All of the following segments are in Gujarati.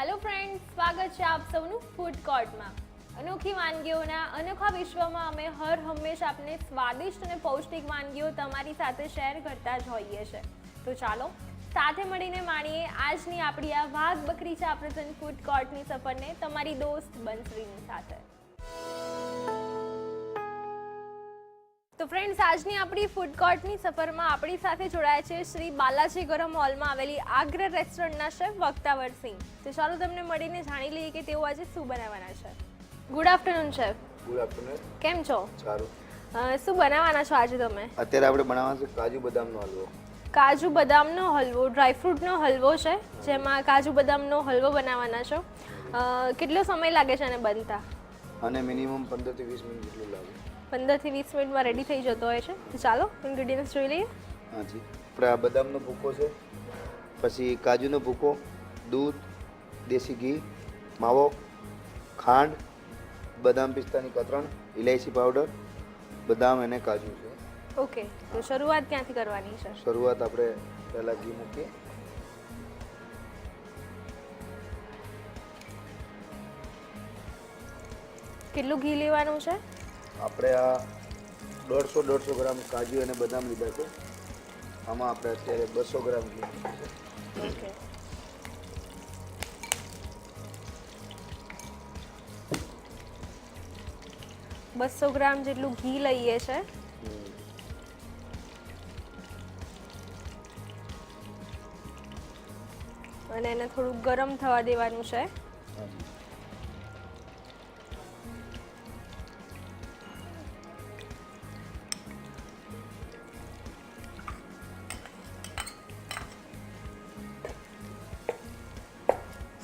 હેલો ફ્રેન્ડ્સ, સ્વાગત છે આપ સૌનું ફૂડ કોર્ટમાં. અનોખી વાનગીઓના અનોખા વિશ્વમાં અમે હંમેશા આપને સ્વાદિષ્ટ અને પૌષ્ટિક વાનગીઓ તમારી સાથે શેર કરતા જ હોઈએ છીએ. તો ચાલો સાથે મળીને માણીએ આજની આપણી આ વાઘ બકરી ચા પ્રસન્ન ફૂડ કોર્ટની સફરને તમારી દોસ્ત બંસરીની સાથે. તો ફ્રેન્ડ્સ, આજની આપણી ફૂડ કોર્ટની સફરમાં આપણી સાથે જોડાયા છે શ્રી બાલાજી ગરમ હોલમાં આવેલી આગ્ર રેસ્ટોરન્ટના શેફ વક્તાવરસિંહ. તો ચાલો તમને મળીને જાણી લઈએ કે તેઓ આજે શું બનાવવાના છે. Good afternoon chef. Good afternoon. કેમ છો? સારું. શું બનાવવાના છો આજે તમે? અત્યારે આપણે બનાવવાનો છે કાજુ બદામનો હલવો. કાજુ બદામનો હલવો, ડ્રાયફ્રૂટનો હલવો છે જેમાં કાજુ બદામનો હલવો બનાવવાના છો. કેટલો સમય લાગે છે આને બનતા? અને મિનિમમ 15 થી 20 મિનિટ જેટલું લાગે. 15 થી 20 મિનિટમાં રેડી થઈ જતો હોય છે. તો ચાલો ઇન્ગ્રેડિયન્ટ્સ જોઈ લઈએ. હાજી, આપણે આ બદામનો ભૂકો છે, પછી કાજુનો ભૂકો, દૂધ, દેશી ઘી, માવો, ખાંડ, બદામ પિસ્તાની કતરણ, ઇલાયચી પાવડર, બદામ અને કાજુ છે. ઓકે, તો શરૂઆત ક્યાંથી કરવાની છે? શરૂઆત આપણે પહેલાં ઘી મૂકીએ. કેટલું ઘી લેવાનું છે? આપણે આ 150 ગ્રામ કાજુ અને બદામ લીધા છે. આમાં આપણે અત્યારે 200 ગ્રામ ઘી મૂકીએ છે. ઓકે, બસો ગ્રામ જેટલું ઘી લઈએ છે. અને એને થોડું ગરમ થવા દેવાનું છે.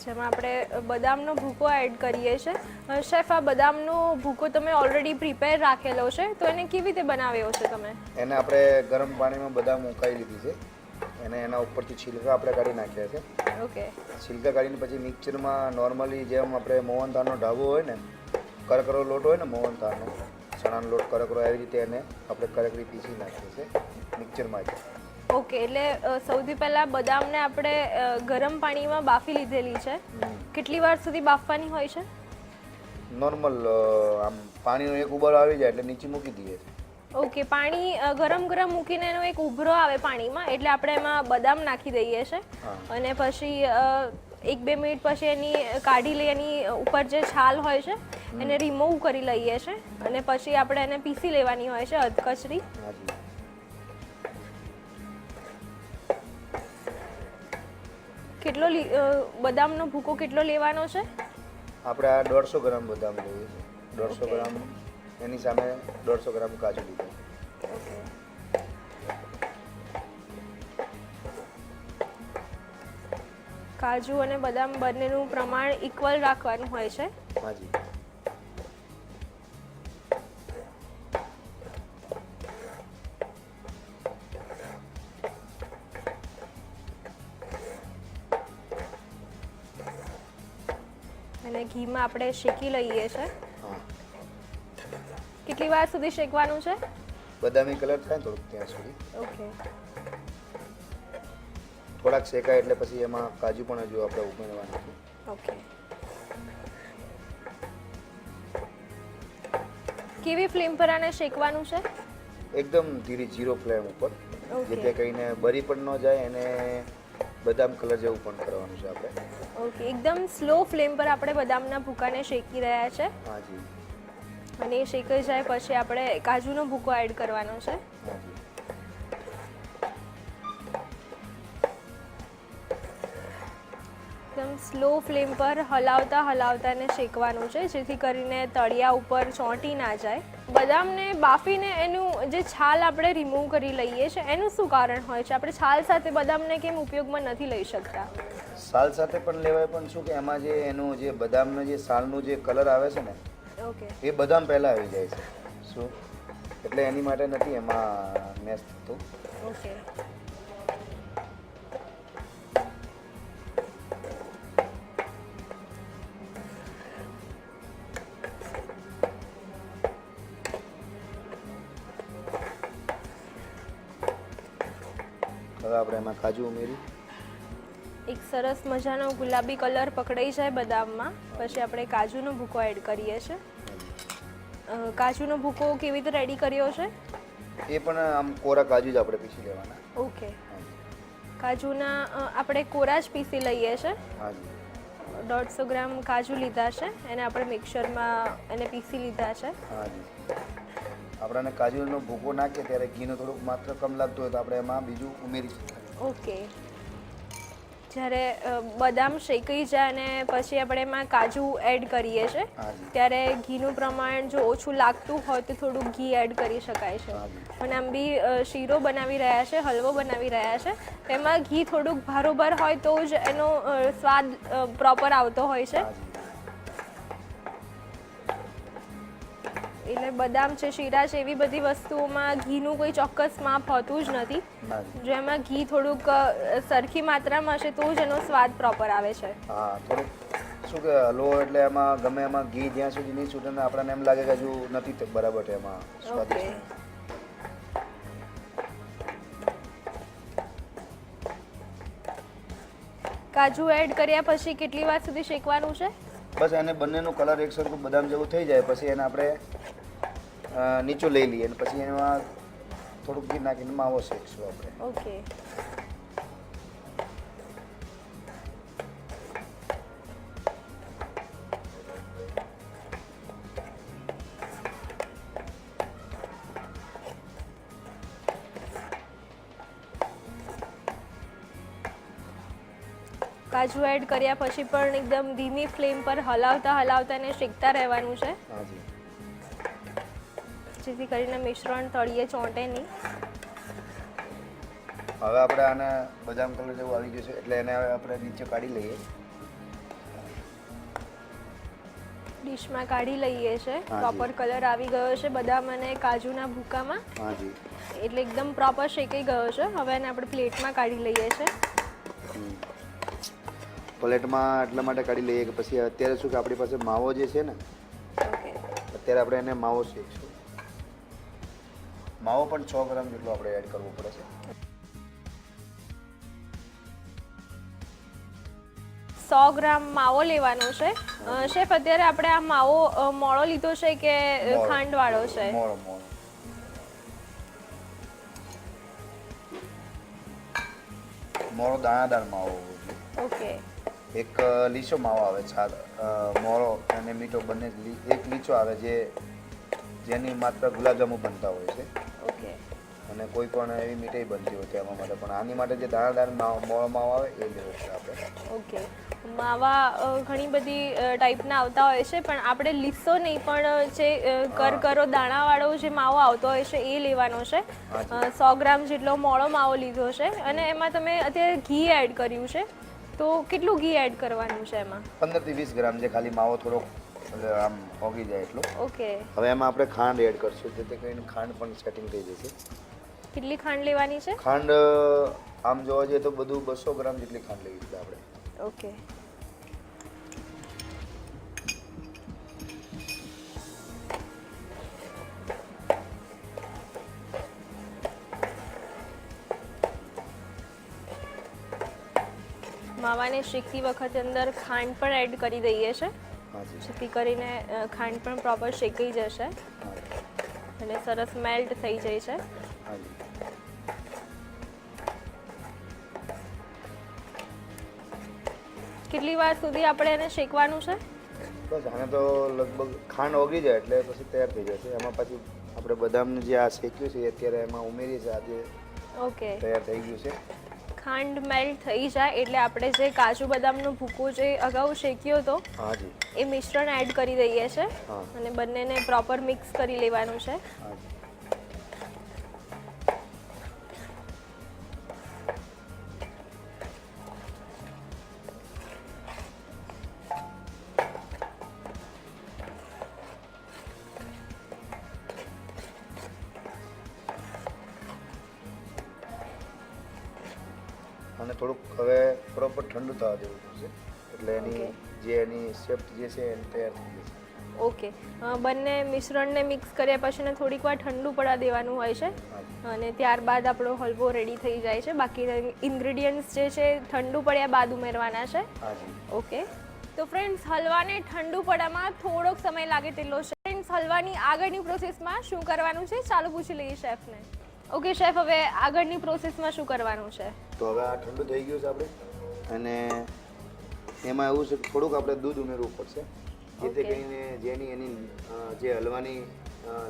જેમાં આપણે બદામનો ભૂકો એડ કરીએ છીએ. શેફ, આ બદામનો ભૂકો તમે ઓલરેડી પ્રિપેર રાખેલો છે, તો એને કેવી રીતે બનાવ્યો છે તમે? એને આપણે ગરમ પાણીમાં બદામ ઉકાળી લીધી છે. એને એના ઉપરથી છિલકા આપણે કાઢી નાખ્યા છે. ઓકે, છિલકા કાઢીને પછી મિક્સરમાં નોર્મલી જેમ આપણે મોહનથાળનો ઢાબો હોય ને, કરકરો લોટ હોય ને મોહનથાળનો, ચણાનો લોટ કરકરો, આવી રીતે એને આપણે કરકરી પીસી નાખીએ છીએ મિક્સરમાં જ. ઓકે, એટલે સૌથી પહેલાં બદામને આપણે ગરમ પાણીમાં બાફી લીધેલી છે. કેટલી વાર સુધી બાફવાની હોય છે? નોર્મલ આમ પાણીનો એક ઉબાળો આવી જાય એટલે નીચે મૂકી દઈએ. ઓકે, પાણી ગરમ મૂકીને એનો એક ઉભરો આવે પાણીમાં, એટલે આપણે એમાં બદામ નાખી દઈએ છીએ અને પછી 1-2 મિનિટ પછી એની કાઢી લઈએ, એની ઉપર જે છાલ હોય છે એને રિમૂવ કરી લઈએ છીએ અને પછી આપણે એને પીસી લેવાની હોય છે અધકચરી. કેટલો બદામનો ભૂકો કેટલો લેવાનો છે? આપણે આ 150 ગ્રામ બદામ લઈએ છીએ. 150 ગ્રામ, એની સામે 150 ગ્રામ કાજુ લીધા. કાજુ અને બદામ બંનેનું પ્રમાણ ઇક્વલ રાખવાનું હોય છે. હાજી. અને ઘીમાં આપણે શેકી લઈએ છીએ. કેટલી વાર સુધી શેકવાનું છે? બદામી કલર થાય થોડુંક ત્યાં સુધી. ઓકે, થોડાક શેકાય એટલે પછી એમાં કાજુ પણ હજુ આપણે ઉમેરવાના છે. ઓકે. કેવી ફ્લેમ પર આને શેકવાનું છે? એકદમ ધીરે 0 ફ્લેમ ઉપર, જેથી કરીને બરી પણ ન જાય અને બદામ કલર જેવું પણ કરવાનું છે આપણે. ઓકે, એકદમ સ્લો ફ્લેમ પર આપણે બદામના ભૂકાને શેકી રહ્યા છે. હાજી. અને એ શેકાઈ જાય પછી આપણે કાજુનો ભૂકો એડ કરવાનો છે. હાજી. એકદમ સ્લો ફ્લેમ પર હલાવતા એને શેકવાનું છે, જેથી કરીને તળિયા ઉપર ચોંટી ના જાય. બદામને બાફીને એનું જે છાલ આપણે રિમૂવ કરી લઈએ છીએ, એનું શું કારણ હોય છે? આપણે છાલ સાથે બદામને કેમ ઉપયોગમાં નથી લઈ શકતા? સાલ સાથે પણ લેવાય, પણ શું કે એમાં જે એનું જે બદામનો જે સાલનું જે કલર આવે છે ને, ઓકે, એ બદામ પહેલાં આવી જાય છે. શું એટલે એની માટે નથી એમાં મેચ થતું. ઓકે. હવે આપણે એમાં કાજુ ઉમેરી. એક સરસ મજાનો ગુલાબી કલર પકડાઈ જાય બદામમાં પછી આપણે કાજુનો ભૂકો એડ કરીએ છીએ. કાજુનો ભૂકો કેવી રીતે રેડી કર્યો છે? એ પણ આમ કોરા કાજુ જ આપણે પીસી લેવાના. ઓકે. કાજુના આપણે કોરા જ પીસી લઈએ છીએ. હાજી. 150 ગ્રામ કાજુ લીધા છે એને આપણે મિક્સરમાં એને પીસી લીધા છે. હાજી. આપણને કાજુનો ભૂકો નાખીએ ત્યારે ઘીનો થોડુંક માત્ર કમ લાગતું હોય તો આપણે એમાં બીજું ઉમેરી શકીએ. ઓકે. જ્યારે બદામ શેકાઈ જાય અને પછી આપણે એમાં કાજુ એડ કરીએ છીએ ત્યારે ઘીનું પ્રમાણ જો ઓછું લાગતું હોય તો થોડું ઘી એડ કરી શકાય છે. અને આમ બી શીરો બનાવી રહ્યા છે, હલવો બનાવી રહ્યા છે, તેમાં ઘી થોડુંક ભારોભાર હોય તો જ એનો સ્વાદ પ્રોપર આવતો હોય છે. એટલે બદામ છે, શીરા છે, એવી બધી વસ્તુઓમાં ઘીનું કોઈ ચોક્કસ માપ હોતું જ નથી. જો એમાં ઘી થોડુંક સરખી માત્રામાં હશે તો જ એનો સ્વાદ પ્રોપર આવે છે. હા, થોડુંક શું કે હલવો એટલે એમાં ગમે એમાં ઘી જ્યાં સુધી નહીં છૂટે ને આપણને એમ લાગે કે હજુ નથી બરાબર એમાં સ્વાદિષ્ટ. કાજુ એડ કર્યા પછી કેટલી વાર સુધી શેકવાનું છે? બસ એને બંનેનો કલર એક સરખું બદામ જેવું થઈ જાય પછી એને આપણે નીચું લઈ લઈએ અને પછી એમાં થોડુંક ઘી નાખીને માવો શેકશું આપણે. ઓકે. કાજુ એડ કર્યા પછી પણ એકદમ ધીમી ફ્લેમ પર હલાવતા એને શેકતા રહેવાનું છે જેથી કરીને મિશ્રણ તળિયે ચોંટે નહીં. હવે આપણે આને બદામ કલર જેવું આવી ગયું છે એટલે એને હવે આપણે નીચે કાઢી લઈએ. ડીશમાં કાઢી લઈએ છે. પ્રોપર કલર આવી ગયો છે બદામ અને કાજુના ભૂકામાં. હાજી. એટલે એકદમ પ્રોપર શેકાઈ ગયો છે. હવે એને આપણે પ્લેટમાં કાઢી લઈએ છે. પ્લેટમાં એટલા માટે કાઢી લઈએ કે પછી અત્યારે શું કે આપણી પાસે માવો જે છે ને અત્યારે આપણે એને માવો શેકશું. માવો પણ 6 ગ્રામ જેટલો આપણે એડ કરવો પડે છે. 100 ગ્રામ માવો લેવાનો છે. શેફ, અત્યારે આપણે આ માવો મોળો લીધો છે કે ખાંડવાળો છે? મોળો. મોળો દાણાદાર માવો. ઓકે. એક લીચો માવો આવે છે, મોળો અને મીઠો બંને. એક લીચો આવે જેની માત્ર ગુલાબજાંબુ બનતા હોય છે. ઓકે. અને કોઈ પણ એવી મીઠાઈ બનતી હોય તેમાં માટે પણ આની માટે જે દાણાદાર મોળો માવો આવે એ લેવો છે આપણે. ઓકે. માવા ઘણી બધી ટાઈપના આવતા હોય છે પણ આપણે લીસો નહીં પણ જે કરકરો દાણાવાળો જે માવો આવતો હોય છે એ લેવાનો છે. 100 ગ્રામ જેટલો મોળો માવો લીધો છે અને એમાં તમે અત્યારે ઘી એડ કર્યું છે તો કેટલું ઘી એડ કરવાનું છે એમાં? 15 થી 20 ગ્રામ જે ખાલી માવો થોડો આમ ઓગી જાય એટલો. ઓકે. હવે એમાં આપણે ખાંડ એડ કરશું જેથી કરીને ખાંડ પણ સેટિંગ થઈ જશે. કેટલી ખાંડ લેવાની છે? ખાંડ આમ જોવા જઈએ તો બધું 200 ગ્રામ જેટલી ખાંડ લેવી છે આપણે. ઓકે. માવાને શેકતી વખતે અંદર ખાંડ પણ એડ કરી દઈએ છે જેથી કરીને ખાંડ પણ પ્રોપર શેકાઈ જશે અને સરસ મેલ્ટ થઈ જાય છે. કેટલી વાર સુધી આપણે એને શેકવાનું છે? બસ આને તો લગભગ ખાંડ ઓગળી જાય એટલે પછી તૈયાર થઈ જશે. એમાં પછી આપણે બદામનું જે આ શેક્યું છે અત્યારે એમાં ઉમેરીએ છીએ. આજે ઓકે તૈયાર થઈ ગયું છે. ખાંડ મેલ્ટ થઈ જાય એટલે આપણે જે કાજુ બદામનો ભૂકો જે અગાઉ શેક્યો હતો એ મિશ્રણ એડ કરી દઈએ છે અને બંનેને પ્રોપર મિક્સ કરી લેવાનું છે. અને થોડુંક હવે પ્રોપર ઠંડુ થવા દેવું પડશે એટલે એની જે એની શેપ જે છે એ તૈયાર થઈ જશે. ઓકે, બંને મિશ્રણને મિક્સ કર્યા પછી એને થોડીક વાર ઠંડુ પડવા દેવાનું હોય છે અને ત્યારબાદ આપણો હલવો રેડી થઈ જાય છે. બાકી ઇન્ગ્રેડિયન્ટ્સ જે છે ઠંડુ પડ્યા બાદ ઉમેરવાના છે. ઓકે, તો ફ્રેન્ડ્સ હલવાને ઠંડુ પડવામાં થોડોક સમય લાગે તેટલો છે. ફ્રેન્ડ્સ હલવાની આગળની પ્રોસેસમાં શું કરવાનું છે ચાલો પૂછી લઈએ શેફને. ઓકે શેફ, હવે આગળની પ્રોસેસમાં શું કરવાનું છે? તો હવે આ ઠંડુ થઈ ગયું છે આપણે, અને એમાં એવું છે કે થોડુંક આપણે દૂધ ઉમેરવું પડશે, જેથી કરીને જેની એની જે હલવાની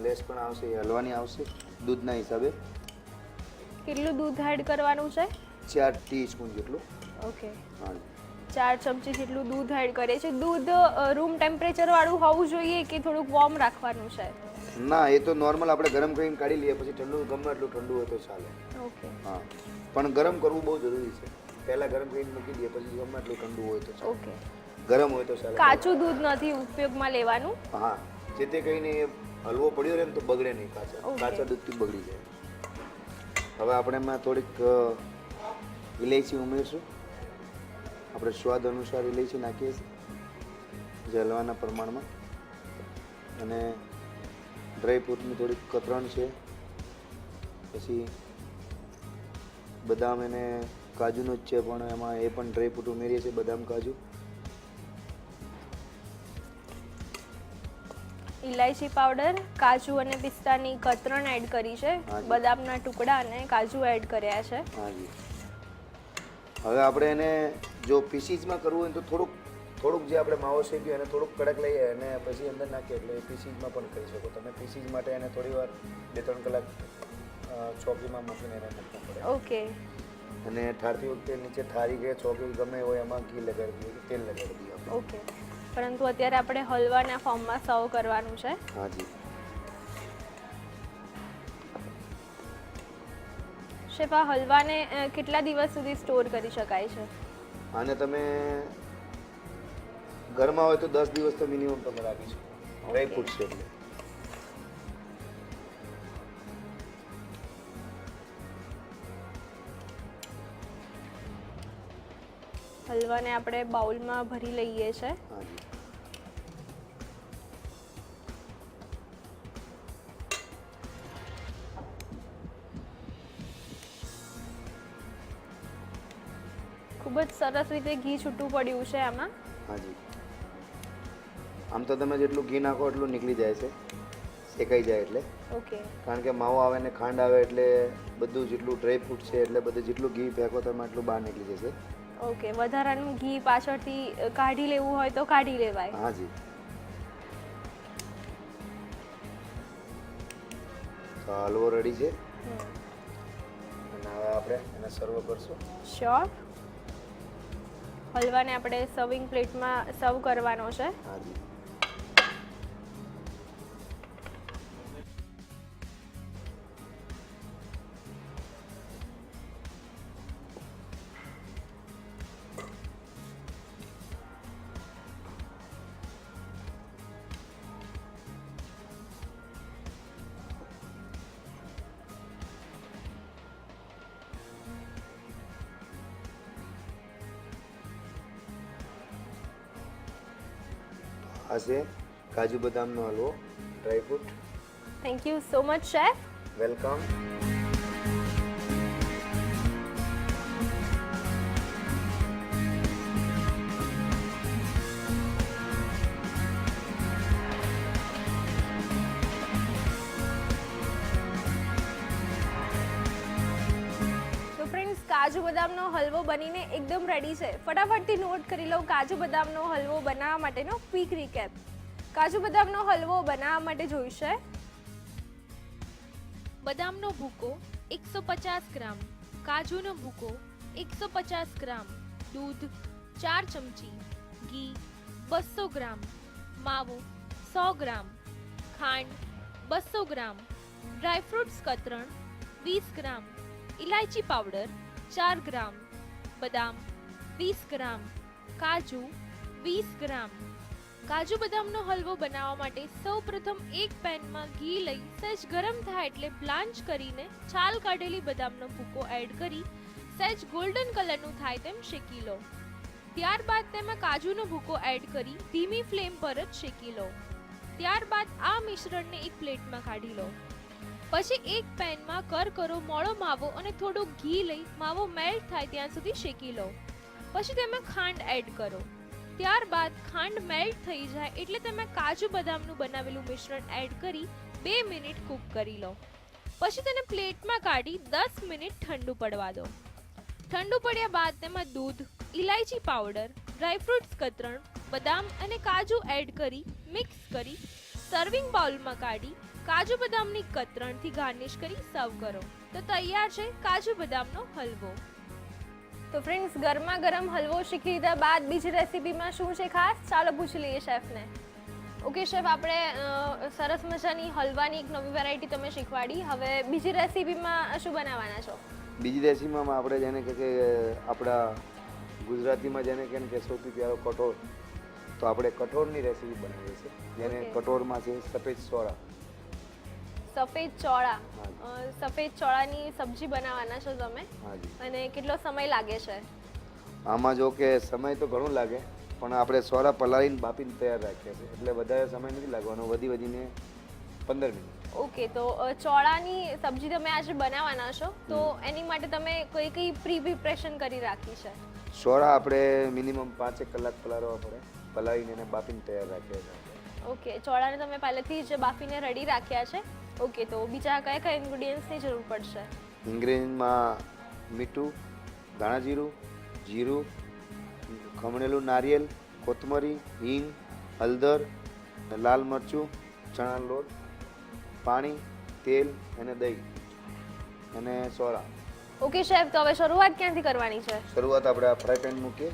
લેસ પણ આવશે એ હલવાની આવશે દૂધના હિસાબે. કેટલું દૂધ એડ કરવાનું છે? 4 ટીસ્પૂન જેટલું. ઓકે, હા, 4 ચમચી જેટલું દૂધ એડ કરે છે. દૂધ રૂમ ટેમ્પરેચર વાળું હોવું જોઈએ કે થોડુંક વોર્મ રાખવાનું છે? ના, એ તો નોર્મલ આપણે ગરમ કરીને કાઢી લઈએ, પછી ઠંડુ ગમે એટલું ઠંડુ હોય તો ચાલે. ઓકે, હા, પણ ગરમ કરવું બહુ જરૂરી છે. પહેલાં ગરમ કરીને મૂકી દઈએ, પછી ગમે એટલું ઠંડુ હોય તો ચાલે. ઓકે, ગરમ હોય તો ચાલે. કાચું દૂધ નથી ઉપયોગમાં લેવાનું? હા, જેથી કરીને એ હલવો પડ્યો રહે ને તો બગડે નહીં. Okay. કાચા દૂધથી બગડી જાય. હવે આપણે એમાં થોડીક ઇલાયચી ઉમેરશું. આપણે સ્વાદ અનુસાર ઇલાયચી નાખીએ છીએ જે હલવાના પ્રમાણમાં, અને ડ્રાયફ્રૂટની થોડીક કતરણ છે, પછી બદામ એને કાજુનું જ છે પણ એમાં એ પણ ડ્રાયફ્રૂટ ઉમેરીએ છીએ, બદામ કાજુ. ઇલાયચી પાવડર, કાજુ અને પિસ્તાની કતરણ એડ કરી છે, બદામના ટુકડા અને કાજુ એડ કર્યા છે. હાજી. હવે આપણે એને જો પીસીસમાં કરવું હોય તો થોડુંક જે આપણે માવો શેક્યો એને થોડુંક કડક લઈએ અને પછી અંદર નાખીએ એટલે પીસીસમાં પણ કરી શકો તમે. પીસીસ માટે એને થોડી વાર 2-3 કલાક ચોકીમાં મૂકીને એને મૂકવું પડે. ઓકે, અને ઠારતી વખતે નીચે થાળી કે ચોકી ગમે હોય એમાં ઘી લગાડી દઈએ, તેલ લગાડી દઈએ આપણે. ઓકે, પરંતુ અત્યારે આપણે હલવાના ફોર્મમાં સર્વ કરવાનું છે. હાજી. શેફ, આ હલવાને કેટલા દિવસ સુધી સ્ટોર કરી શકાય છે? આને તમે ઘરમાં હોય તો 10 દિવસ તો મિનિમમ તમે રાખી શકો. ડ્રાય ફ્રૂટ છે એટલે. હલવાને આપણે બાઉલમાં ભરી લઈએ છે. હાજી. ખૂબ જ સરસ રીતે ઘી છૂટું પડ્યું છે આમાં. હાજી. આમ તો તમે જેટલું ઘી નાખો એટલું નીકળી જાય છે, શેકાઈ જાય એટલે. ઓકે, કારણ કે માવો આવે ને ખાંડ આવે એટલે બધું જેટલું ડ્રાય ફ્રૂટ છે એટલે બધું જેટલું ઘી ફેંકો તમે એટલું બહાર નીકળી જશે. ઓકે, વધારાનું ઘી પાછળથી કાઢી લેવું હોય તો કાઢી લેવાય. હાજી. તો હલવો રેડી છે અને હવે આપણે એને સર્વ કરશું. શ્યોર. હલવાને આપણે સર્વિંગ પ્લેટમાં સર્વ કરવાનો છે. હાજી. આ છે કાજુ બદામનો હલવો, dry fruit. Thank you so much chef. Welcome. કાજુ બદામનો હલવો બનીને એકદમ રેડી છે. ફટાફટથી નોટ કરી લો કાજુ બદામનો હલવો બનાવવા માટેનો ક્વિક રીકેપ. કાજુ બદામનો હલવો બનાવવા માટે જોઈશે બદામનો ભૂકો 150 ગ્રામ, કાજુનો ભૂકો 150 ગ્રામ, દૂધ 4 ચમચી, ઘી 200 ગ્રામ, માવો 100 ગ્રામ, ખાંડ 200 ગ્રામ, ડ્રાયફ્રૂટ્સ કતરણ 20 ગ્રામ, ઇલાયચી પાવડર 4 ગ્રામ, બદામ 20 ગ્રામ, કાજુ 20 ગ્રામ. કાજુ બદામનો હલવો બનાવવા માટે સૌપ્રથમ એક પેનમાં ઘી લઈ સહેજ ગરમ થાય એટલે બ્લાન્ચ કરીને છાલ કાઢેલી બદામનો ભૂકો એડ કરી સહેજ ગોલ્ડન કલરનું થાય તેમ શેકી લો. ત્યારબાદ તેમાં કાજુનો ભૂકો એડ કરી ધીમી ફ્લેમ પર જ શેકી લો. ત્યારબાદ આ મિશ્રણને એક પ્લેટમાં કાઢી લો. પછી એક પેનમાં કરકરો મોળો માવો અને થોડું ઘી લઈ માવો મેલ્ટ થાય ત્યાં સુધી શેકી લો. પછી તેમાં ખાંડ એડ કરો. ત્યારબાદ ખાંડ મેલ્ટ થઈ જાય એટલે તેમાં કાજુ બદામનું બનાવેલું મિશ્રણ એડ કરી 2 મિનિટ કૂક કરી લો. પછી તેને પ્લેટમાં કાઢી 10 મિનિટ ઠંડુ પડવા દો. ઠંડુ પડ્યા બાદ તેમાં દૂધ, ઇલાયચી પાવડર, ડ્રાયફ્રૂટ્સ કતરણ, બદામ અને કાજુ એડ કરી મિક્સ કરી સર્વિંગ બાઉલમાં કાઢી કાજુ બદામની કતરણથી ગાર્નિશ કરી સર્વ કરો. તો તૈયાર છે કાજુ બદામનો હલવો. તો ફ્રેન્ડ્સ, ગરમા ગરમ હલવો શીખી લીધા બાદ બીજી રેસીપીમાં શું છે ખાસ, ચાલો પૂછી લઈએ શેફને. ઓકે શેફ, આપણે સરસ મજાની હલવાની એક નવી વેરાયટી તમે શીખવાડી. હવે બીજી રેસીપીમાં શું બનાવવાના છો? બીજી રેસીપીમાં આપણે જેને કે આપણા ગુજરાતીમાં જેને કે સૌથી પ્યારો કઠોળ, તો આપણે કઠોળની રેસીપી બનાવીએ છીએ. જેને કઠોળમાં છે સફેદ સોળા. સફેદ ચોળા. સફેદ ચોળાની સબ્જી બનાવવાના છો તમે? હાજી. અને કેટલો સમય લાગે છે આમાં? જો કે સમય તો ઘણું લાગે, પણ આપણે સોળા પલાળીને બાફીને તૈયાર રાખ્યા છે એટલે વધારે સમય નથી લાગવાનો, વધીને 15 મિનિટ. ઓકે, તો ચોળાની સબ્જી તમે આજે બનાવવાના છો, તો એની માટે તમે કઈ પ્રી પ્રિપરેશન કરી રાખી છે? સોળા આપણે મિનિમમ 5 કલાક પલાળવા પડે, પલાળીને એને બાફીને તૈયાર રાખ્યા છે. ઓકે, ચોળાને તમે પહેલેથી જ બાફીને રેડી રાખ્યા છે. ઓકે, તો બીજા કયા ઇન્ગ્રેડિયન્ટ્સની જરૂર પડશે? ઇન્ગ્રેડિયન્ટમાં મીઠું, ધાણા જીરું, જીરું, ખમણેલું નારિયેળ, કોથમરી, હિંગ, હળદર, લાલ મરચું, ચણાનો લોટ, પાણી, તેલ અને દહીં અને સોળા. ઓકે શેફ, તો હવે શરૂઆત ક્યાંથી કરવાની છે? શરૂઆત આપણે આ ફ્રાય પેન મૂકીએ.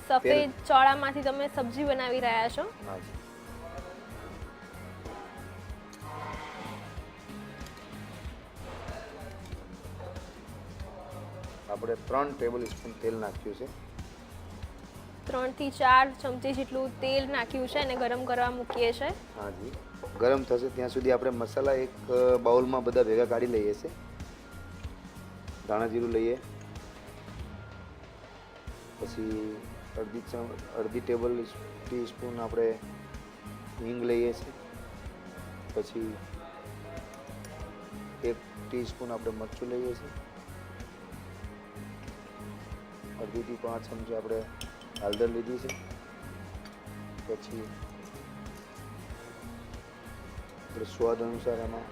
સફેદ ચોળામાંથી તમે સબ્જી બનાવી રહ્યા છો? હાજી. આપણે 3 ટેબલ સ્પૂન તેલ નાખ્યું છે. 3 થી 4 ચમચી જેટલું તેલ નાખ્યું છે અને ગરમ કરવા મૂકીએ છે. હાજી. ગરમ થશે ત્યાં સુધી આપણે મસાલા એક બાઉલમાં બધા ભેગા કાઢી લઈએ છીએ. ધાણા જીરું લઈએ, પછી અડધી ટેબલ ટીસ્પૂન આપણે હિંગ લઈએ છીએ, પછી 1 ટીસ્પૂન આપણે મરચું લઈએ છીએ, 2.5 થી 5 ચમચી આપણે હળદર લીધી છે, પછી આપણે સ્વાદ અનુસાર એમાં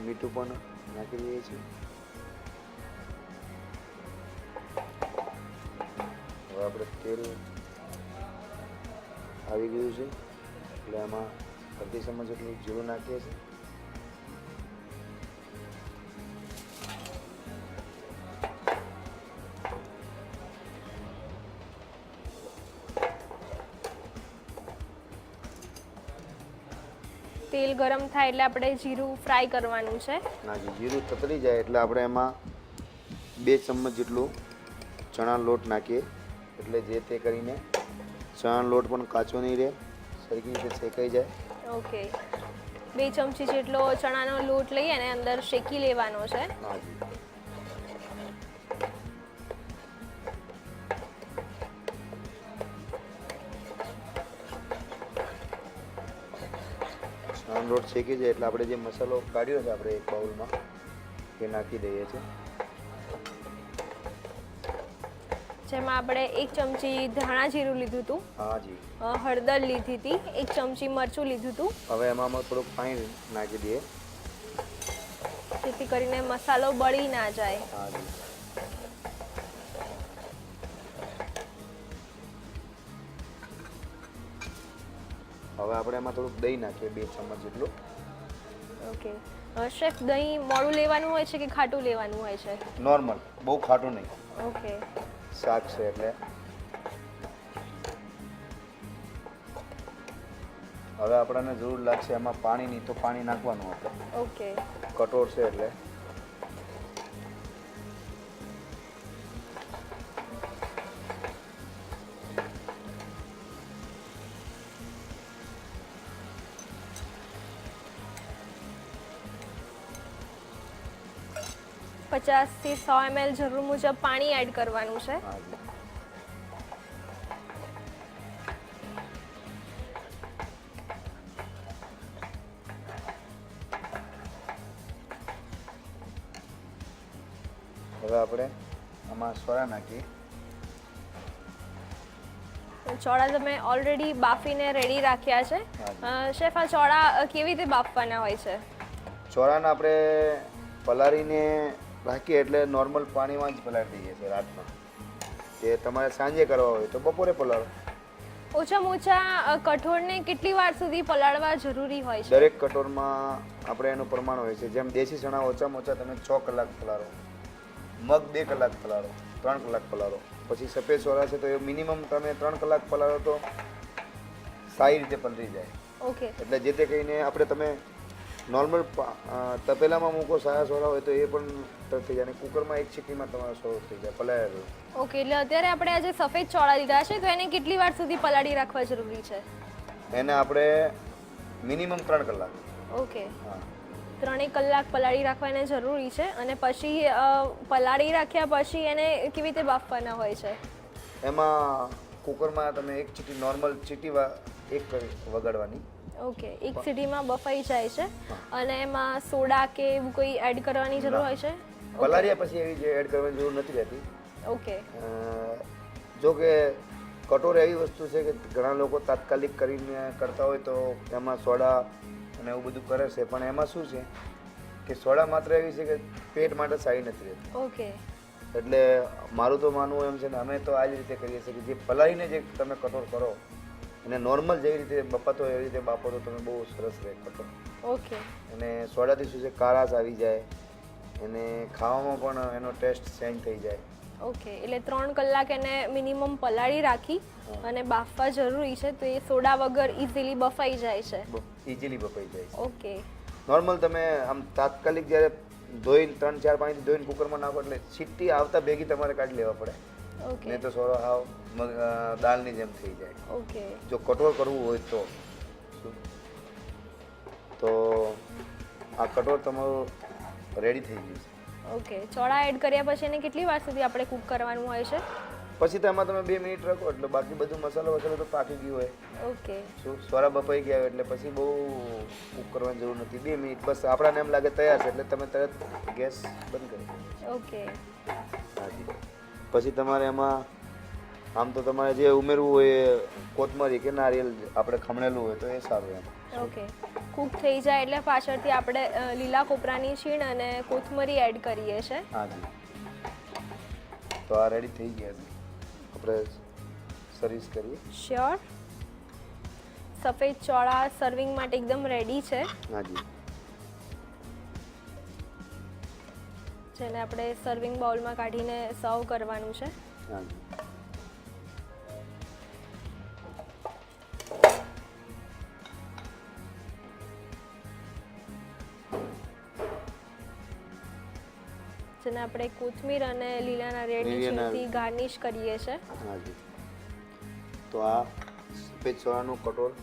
મીઠું પણ નાખી દઈએ છીએ. હવે આપણે તેલ આવી ગયું છે એટલે એમાં અડધી ચમચ જેટલું જીરું નાખીએ છીએ. તેલ ગરમ થાય એટલે આપણે જીરું ફ્રાય કરવાનું છે. નાજી, જીરું તતરી જાય એટલે આપણે એમાં 2 ચમચ જેટલું ચણાનો લોટ નાખીએ, એટલે જે તે કરીને ચણાનો લોટ પણ કાચો નહીં રહે, સરખી રીતે શેકાઈ જાય. ઓકે, 2 ચમચી જેટલો ચણાનો લોટ લઈ અને અંદર શેકી લેવાનો છે. હાજી. ચણાનો લોટ શેકી જાય એટલે આપણે જે મસાલો કાઢ્યો છે આપણે એક બાઉલમાં એ નાખી દઈએ છીએ. જેમાં આપણે 1 ચમચી ધાણા જીરું લીધું હતું, હાજી. હળદર લીધી હતી, 1 ચમચી મરચું લીધું હતું. હવે એમાં થોડુંક પાણી નાખી દઈએ જેથી કરીને મસાલો બળી ના જાય. હાજી. હવે આપણે એમાં થોડુંક દહીં નાખીએ, 2 ચમચ જેટલું. ઓકે શેફ, દહીં મોળું લેવાનું હોય છે કે ખાટું લેવાનું હોય છે? નોર્મલ, બહુ ખાટું નહીં. ઓકે, શાક છે એટલે. હવે આપણને જરૂર લાગશે એમાં પાણીની, તો પાણી નાખવાનું આપણે. ઓકે. કઠોળ છે એટલે. પચાસ થી 100 ml જરૂર મુજબ પાણી એડ કરવાનું છે. હવે આપણે આમાં સોડા નાખીએ. ચોળા તમે ઓલરેડી બાફીને રેડી રાખ્યા છે. શેફ, આ ચોળા કેવી રીતે બાફવાના હોય છે? ચોળાને આપણે પલાળીને રાખીએ એટલે નોર્મલ પાણીમાં જ પલાળી દઈએ છીએ રાતમાં. કે તમારે સાંજે કરવા હોય તો બપોરે પલાળો. ઓછામાં ઓછા કઠોળને કેટલી વાર સુધી પલાળવા જરૂરી હોય છે? દરેક કઠોળમાં આપણે એનું પ્રમાણ હોય છે. જેમ દેશી ચણા ઓછામાં ઓછા તમે 6 કલાક પલાળો, મગ 2 કલાક પલાળો, 3 કલાક પલાળો. પછી સફેદ ચોળા છે તો એ મિનિમમ તમે 3 કલાક પલાળો તો સારી રીતે પલળી જાય. ઓકે. એટલે જે તે કહીને આપણે તમે નોર્મલ તપેલામાં મૂકો સારા સોળા હોય તો એ પણ તરત થઈ જાય, અને કુકરમાં એક સીટીમાં તમારો સોળો થઈ જાય પલાળેલો. ઓકે, એટલે અત્યારે આપણે આજે સફેદ ચોળા લીધા છે તો એને કેટલી વાર સુધી પલાળી રાખવા જરૂરી છે? એને આપણે મિનિમમ 3 કલાક. ઓકે. હા, 3 કલાક પલાળી રાખવા એને જરૂરી છે. અને પછી પલાળી રાખ્યા પછી એને કેવી રીતે બાફવાના હોય છે? એમાં કુકરમાં તમે એક ચીટી નોર્મલ ચીટી એક વગાડવાની. ઓકે, એક સીટીમાં બફાઈ જાય છે. અને એમાં સોડા કે એવું કોઈ એડ કરવાની જરૂર હોય છે? પલાળ્યા પછી એવી જે એડ કરવાની જરૂર નથી રહેતી. ઓકે. જો કે કઠોળ એવી વસ્તુ છે કે ઘણા લોકો તાત્કાલિક કરીને કરતા હોય તો એમાં સોડા અને એવું બધું કરે છે, પણ એમાં શું છે કે સોડા માત્ર એવી છે કે પેટ માટે સારી નથી રહેતી. ઓકે. એટલે મારું તો માનવું એમ છે ને, અમે તો આ જ રીતે કરીએ છીએ કે જે પલાળીને જે તમે કઠોળ કરો અને નોર્મલ જેવી રીતે બપાતો એવી રીતે બાપો તો તમે બહુ સરસ રહે કઠોળ. ઓકે. અને સોડાથી શું છે કારાશ આવી જાય, અને ખાવામાં પણ એનો ટેસ્ટ ચેન્જ થઈ જાય. ઓકે, એટલે 3 કલાક એને મિનિમમ પલાળી રાખી અને બાફવા જરૂરી છે તો એ સોડા વગર ઇઝીલી બફાઈ જાય છે. ઇઝીલી બફાઈ જાય છે. ઓકે. નોર્મલ તમે આમ તાત્કાલિક જ્યારે ધોઈને 3-4 પાણીથી ધોઈને કુકરમાં નાખો એટલે સીટી આવતા ભેગી તમારે કાઢી લેવા પડે. ઓકે. નહીં તો સોડો હાવ દાળની જેમ થઈ જાય. ઓકે. જો કઠોળ કરવું હોય તો આ કઠોળ તમારું રેડી થઈ ગયું છે. ઓકે, ચોળા એડ કર્યા પછી એને કેટલી વાર સુધી આપણે કૂક કરવાનું હોય છે? પછી તેમાં તમે 2 મિનિટ રાખો એટલે બાકી બધું મસાલો તો પાકી ગયું હોય. ઓકે. શું સોડા બફાઈ ગયા હોય એટલે પછી બહુ કૂક કરવાની જરૂર નથી. 2 મિનિટ બસ આપણાને એમ લાગે તૈયાર છે એટલે તમે તરત ગેસ બંધ કરી. ઓકે. હાજી. પછી તમારે એમાં આમ તો તમારે જે ઉમેરવું હોય કોથમરી કે નારિયેલ આપણે ખમણેલું હોય તો એ સારું એમ. ઓકે. કૂક થઈ જાય એટલે પાછળથી આપણે લીલા કોપરાની છીણ અને કોથમરી એડ કરીએ છીએ. હાજી. તો આ રેડી થઈ ગયા છે, આપણે સર્વિસ કરીએ. શ્યોર. સફેદ ચોળા સર્વિંગ માટે એકદમ રેડી છે. હાજી. જેને આપણે સર્વિંગ બાઉલમાં કાઢીને સર્વ કરવાનું છે. હાજી. જેને આપણે કોથમીર અને લીલા નારિયેળની છીણથી ગાર્નિશ કરીએ છીએ. હાજી. તો આ સફેદ ચોળાનું કઠોળ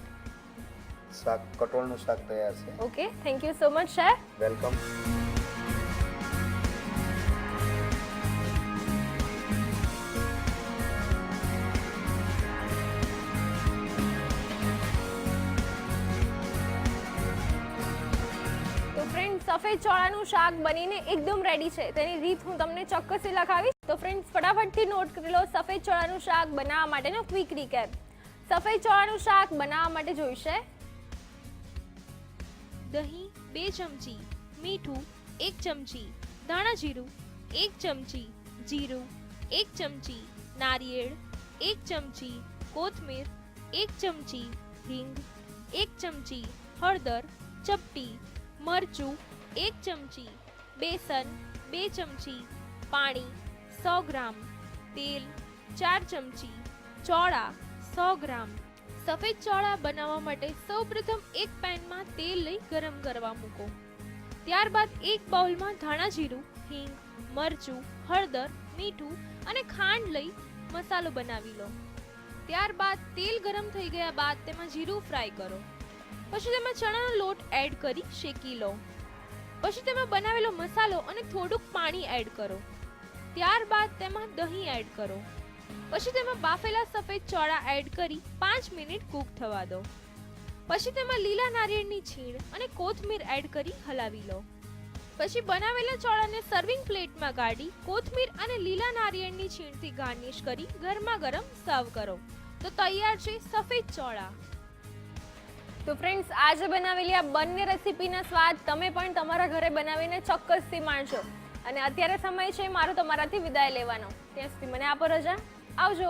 શાક, કઠોળનું શાક તૈયાર છે. Okay, thank you so much chef. Welcome. સફેદ ચોળાનું શાક બનીને એકદમ રેડી છે. તેની રીત હું તમને ચોક્કસથી લખાવીશ. તો ફ્રેન્ડ્સ, ફટાફટથી નોટ કરી લો સફેદ ચોળાનું શાક બનાવવા માટેનો ક્વિક રીકેપ. સફેદ ચોળાનું શાક બનાવવા માટે જોઈશે દહીં 2 ચમચી, મીઠું 1 ચમચી, ધાણા જીરું 1 ચમચી, જીરું 1 ચમચી, નારિયેળ 1 ચમચી, કોથમીર 1 ચમચી, હિંગ 1 ચમચી, હળદર ચપટી, મરચું 1 ચમચી, બેસન 2 ચમચી, પાણી 100 ગ્રામ, તેલ 4 ચમચી, ચોળા 100 ગ્રામ. સફેદ ચોળા બનાવવા માટે સૌપ્રથમ એક પેનમાં તેલ લઈ ગરમ કરવા મૂકો. ત્યારબાદ એક બાઉલમાં ધાણા જીરું, હિંગ, મરચું, હળદર, મીઠું અને ખાંડ લઈ મસાલો બનાવી લો. ત્યારબાદ તેલ ગરમ થઈ ગયા બાદ તેમાં જીરું ફ્રાય કરો. પછી તેમાં ચણાનો લોટ એડ કરી શેકી લો. પછી તેમાં બનાવેલો મસાલો અને થોડુંક પાણી એડ કરો. ત્યારબાદ તેમાં દહીં એડ કરો. પછી તેમાં બાફેલા સફેદ ચોળા એડ કરી 5 મિનિટ કૂક થવા દો. પછી તેમાં લીલા નારિયેળની છીણ અને કોથમીર એડ કરી હલાવી લો. પછી બનાવેલા ચોળાને સર્વિંગ પ્લેટમાં કાઢી કોથમીર અને લીલા નારિયેળની છીણથી ગાર્નિશ કરી ગરમા ગરમ સર્વ કરો. તો તૈયાર છે સફેદ ચોળા. તો ફ્રેન્ડ્સ, આજે બનાવેલી આ બંને રેસીપીના સ્વાદ તમે પણ તમારા ઘરે બનાવીને ચોક્કસથી માણજો. અને અત્યારે સમય છે મારો તમારાથી વિદાય લેવાનો. ત્યાં સુધી મને આપો રજા. આવજો.